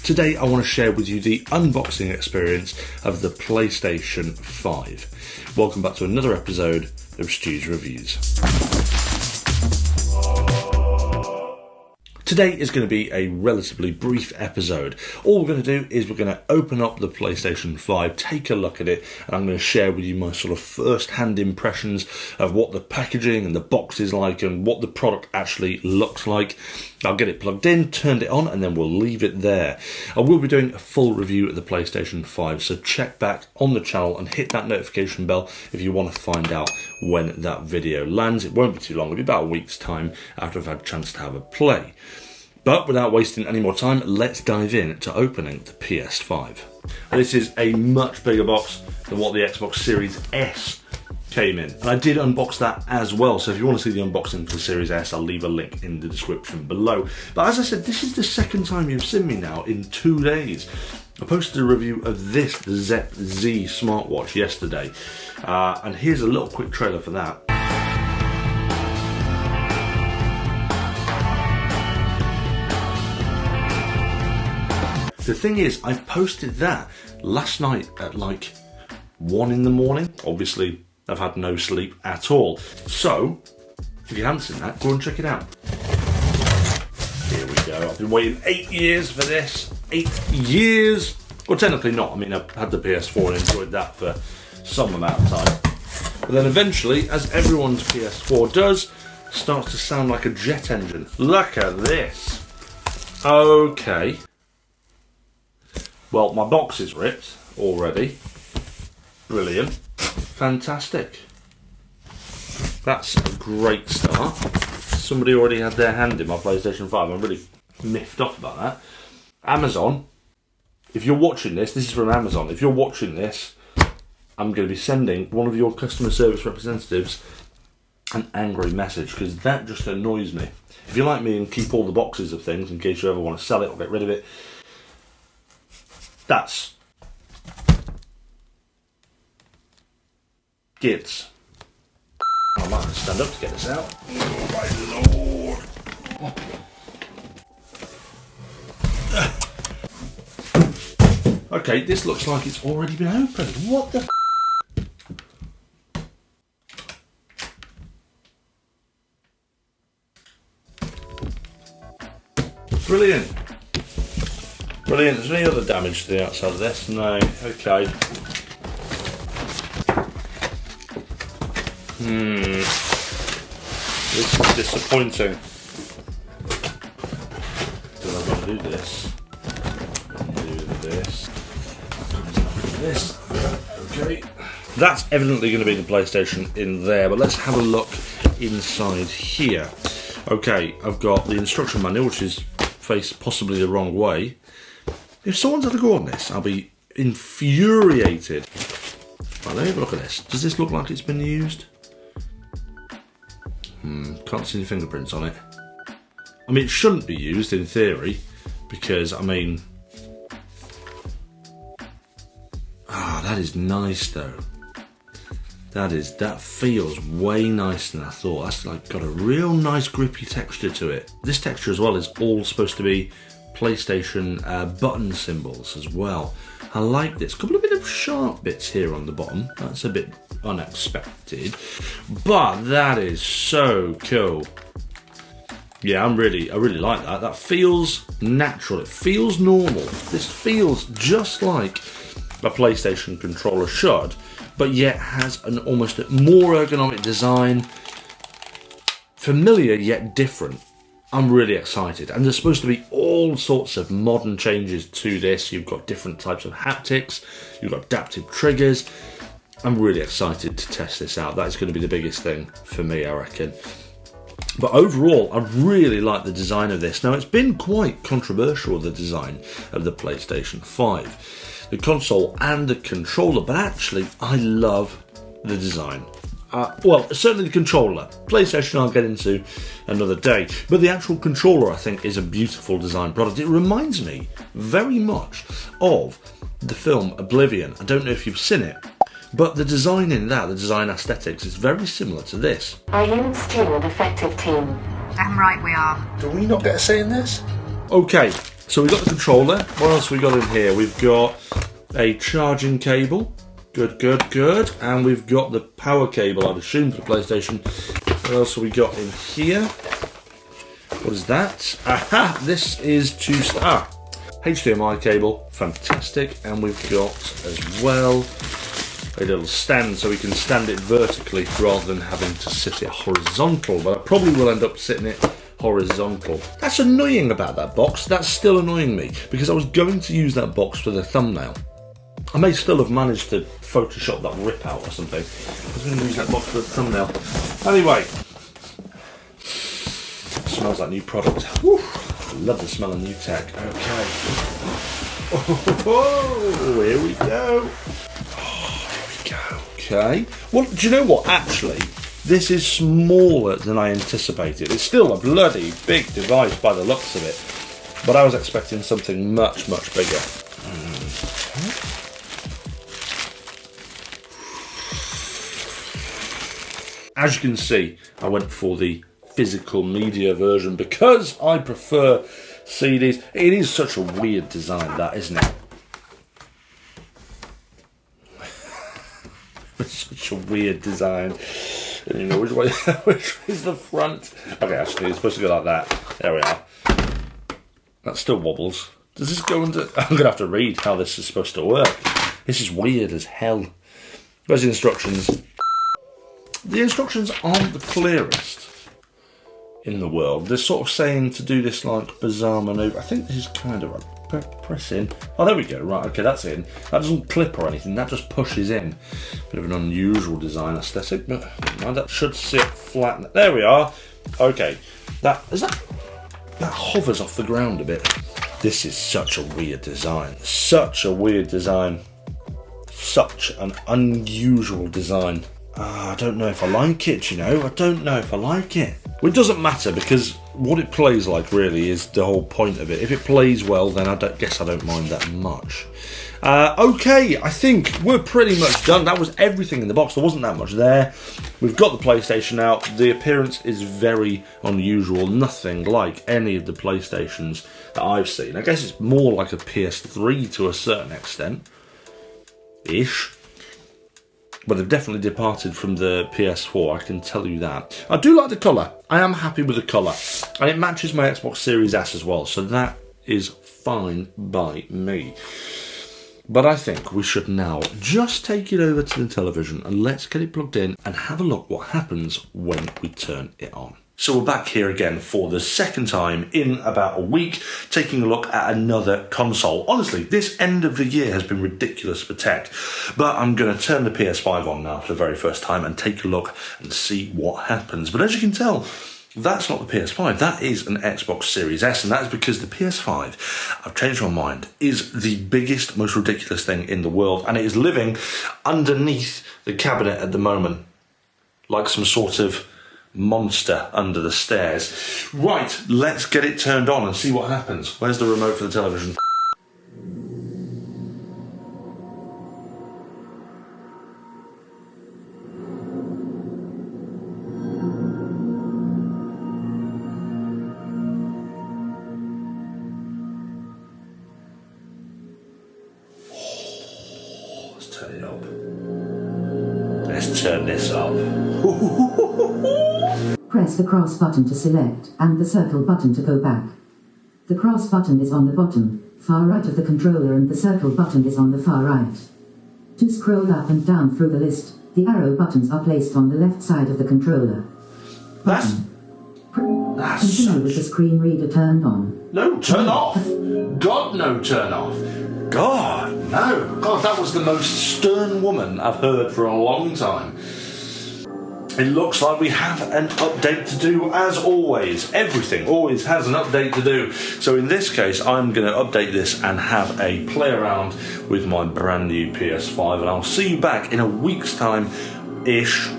Today I want to share with you the unboxing experience of the PlayStation 5. Welcome back to another episode of Stu's Reviews. Today is going to be a relatively brief episode. All we're going to do is we're going to open up the PlayStation 5, take a look at it, and I'm going to share with you my sort of first-hand impressions of what the packaging and the box is like and what the product actually looks like. I'll get it plugged in, turned it on, and then we'll leave it there. I will be doing a full review of the PlayStation 5, so check back on the channel and hit that notification bell if you want to find out when that video lands. It won't be too long, it'll be about a week's time after I've had a chance to have a play. But without wasting any more time, let's dive in to opening the PS5. This is a much bigger box than what the Xbox Series S came in. And I did unbox that as well, so if you want to see the unboxing for the Series S, I'll leave a link in the description below. But as I said, this is the second time you've seen me now in 2 days. I posted a review of this, the Zepp Z smartwatch, yesterday. And here's a little quick trailer for that. The thing is, I posted that last night at like 1 in the morning. Obviously, I've had no sleep at all. So, if you haven't seen that, go and check it out. Here we go. I've been waiting 8 years for this. 8 years. Well, technically not. I mean, I've had the PS4 and enjoyed that for some amount of time. But then eventually, as everyone's PS4 does, starts to sound like a jet engine. Look at this. Okay. Well, my box is ripped already. Brilliant. Fantastic. That's a great start. Somebody already had their hand in my PlayStation 5. I'm really miffed off about that. Amazon, if you're watching this is from Amazon. If you're watching this, I'm going to be sending one of your customer service representatives an angry message, because that just annoys me. If you're like me and keep all the boxes of things in case you ever want to sell it or get rid of it, that's gifts. I might have to stand up to get this out. Oh my lord. Okay, this looks like it's already been opened. What the Brilliant. Brilliant. Is there any other damage to the outside of this? No. Okay. This is disappointing. Because I'm going to do this. Do this. Okay. That's evidently going to be the PlayStation in there, but let's have a look inside here. Okay, I've got the instruction manual, which is faced possibly the wrong way. If someone's had a go on this, I'll be infuriated. Right, let me have a look at this. Does this look like it's been used? Can't see any fingerprints on it. I mean, it shouldn't be used in theory, because, I mean... that is nice though. That feels way nicer than I thought. That's like got a real nice grippy texture to it. This texture as well is all supposed to be PlayStation button symbols as well. I like this. A couple of bit of sharp bits here on the bottom. That's a bit unexpected, but that is so cool. Yeah, I really like that. That feels natural. It feels normal. This feels just like a PlayStation controller should, but yet has an almost more ergonomic design. Familiar yet different. I'm really excited, and there's supposed to be all sorts of modern changes to this. You've got different types of haptics, you've got adaptive triggers. I'm really excited to test this out. That's going to be the biggest thing for me, I reckon. But overall, I really like the design of this. Now, it's been quite controversial, the design of the PlayStation 5. The console and the controller, but actually, I love the design. Well, certainly the controller. PlayStation I'll get into another day. But the actual controller, I think, is a beautiful design product. It reminds me very much of the film Oblivion. I don't know if you've seen it, but the design in that, the design aesthetics, is very similar to this. Are you still an effective team? Damn right we are. Do we not get a say in this? Okay, So we've got the controller. What else have we got in here? We've got a charging cable. Good, good, good. And we've got the power cable, I'd assume, for the PlayStation. What else have we got in here? What is that? Aha! This is HDMI cable. Fantastic. And we've got as well a little stand so we can stand it vertically rather than having to sit it horizontal. But I probably will end up sitting it horizontal. That's annoying about that box. That's still annoying me because I was going to use that box for the thumbnail. I may still have managed to Photoshop that rip out or something. I was going to use that box for the thumbnail. Anyway, smells like new product. Woo, I love the smell of new tech. Okay. Oh, here we go. Oh, here we go. Okay. Well, do you know what? Actually, this is smaller than I anticipated. It's still a bloody big device by the looks of it, but I was expecting something much, much bigger. Okay. As you can see, I went for the physical media version because I prefer CDs. It is such a weird design, that, isn't it? It's such a weird design. And you know which way is the front? Okay, actually, it's supposed to go like that. There we are. That still wobbles. Does this go under? I'm going to have to read how this is supposed to work. This is weird as hell. Where's the instructions? The instructions aren't the clearest in the world. They're sort of saying to do this like bizarre manoeuvre. I think this is kind of a press in. Oh, there we go. Right, okay, that's in. That doesn't clip or anything. That just pushes in. Bit of an unusual design aesthetic, but that should sit flat. There we are. Okay, that hovers off the ground a bit. This is such a weird design. Such a weird design. Such an unusual design. I don't know if I like it, you know. I don't know if I like it. Well, it doesn't matter because what it plays like really is the whole point of it. If it plays well, then I don't mind that much. Okay, I think we're pretty much done. That was everything in the box. There wasn't that much there. We've got the PlayStation out. The appearance is very unusual. Nothing like any of the PlayStations that I've seen. I guess it's more like a PS3 to a certain extent. Ish. But they've definitely departed from the PS4, I can tell you that. I do like the colour. I am happy with the colour. And it matches my Xbox Series S as well, so that is fine by me. But I think we should now just take it over to the television and let's get it plugged in and have a look what happens when we turn it on. So we're back here again for the second time in about a week, taking a look at another console. Honestly, this end of the year has been ridiculous for tech, but I'm going to turn the PS5 on now for the very first time and take a look and see what happens. But as you can tell, that's not the PS5, that is an Xbox Series S, and that is because the PS5, I've changed my mind, is the biggest, most ridiculous thing in the world, and it is living underneath the cabinet at the moment, like some sort of monster under the stairs. Right, let's get it turned on and see what happens. Where's the remote for the television? Let's turn it up. Let's turn this up. Press the cross button to select, and the circle button to go back. The cross button is on the bottom, far right of the controller, and the circle button is on the far right. To scroll up and down through the list, the arrow buttons are placed on the left side of the controller. That's Continue with the screen reader turned on. No, turn off! God, no, turn off! God, no! God, that was the most stern woman I've heard for a long time. It looks like we have an update to do, as always. Everything always has an update to do. So in this case, I'm going to update this and have a play around with my brand new PS5. And I'll see you back in a week's time-ish,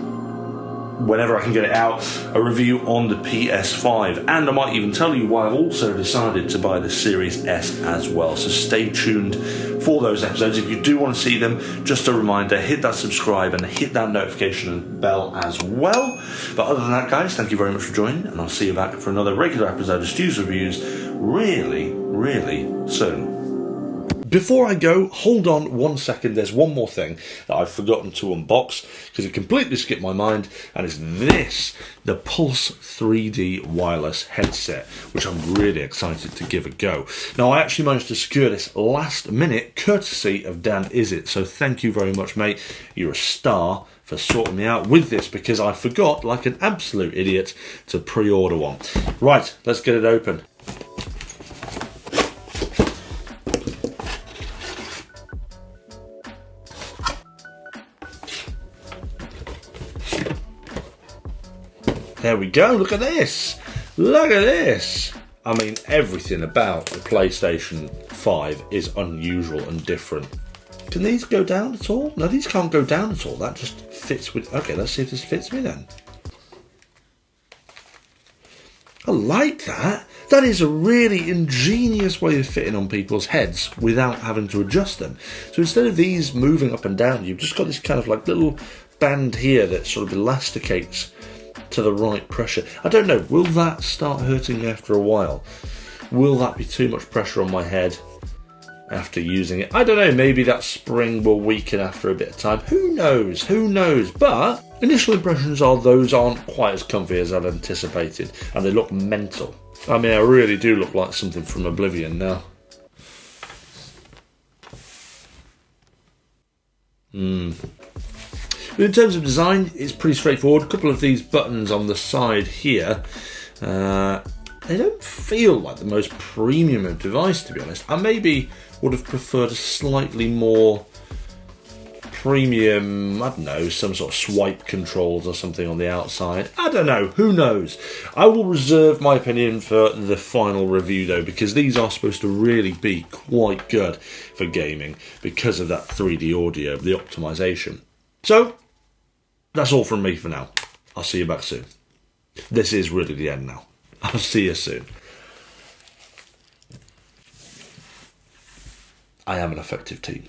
whenever I can get it out, a review on the PS5. And I might even tell you why I've also decided to buy the Series S as well. So stay tuned for those episodes. If you do want to see them, just a reminder, hit that subscribe and hit that notification bell as well. But other than that, guys, thank you very much for joining, and I'll see you back for another regular episode of Stu's Reviews really, really soon. Before I go, hold on 1 second, there's one more thing that I've forgotten to unbox because it completely skipped my mind, and it's this, the Pulse 3D wireless headset, which I'm really excited to give a go. Now, I actually managed to secure this last minute courtesy of Dan Izzet, so thank you very much, mate. You're a star for sorting me out with this because I forgot, like an absolute idiot, to pre-order one. Right, let's get it open. There we go, look at this! Look at this! I mean, everything about the PlayStation 5 is unusual and different. Can these go down at all? No, these can't go down at all. That just fits with... Okay, let's see if this fits me then. I like that. That is a really ingenious way of fitting on people's heads without having to adjust them. So instead of these moving up and down, you've just got this kind of like little band here that sort of elasticates to the right pressure. I don't know, will that start hurting me after a while? Will that be too much pressure on my head after using it? I don't know, maybe that spring will weaken after a bit of time. Who knows? But initial impressions are those aren't quite as comfy as I'd anticipated, and they look mental. I mean, I really do look like something from Oblivion now. But in terms of design, it's pretty straightforward. A couple of these buttons on the side here, they don't feel like the most premium of device, to be honest. I maybe would have preferred a slightly more premium, I don't know, some sort of swipe controls or something on the outside. I don't know, who knows? I will reserve my opinion for the final review though, because these are supposed to really be quite good for gaming because of that 3D audio, the optimization. So, that's all from me for now. I'll see you back soon. This is really the end now. I'll see you soon. I am an effective team.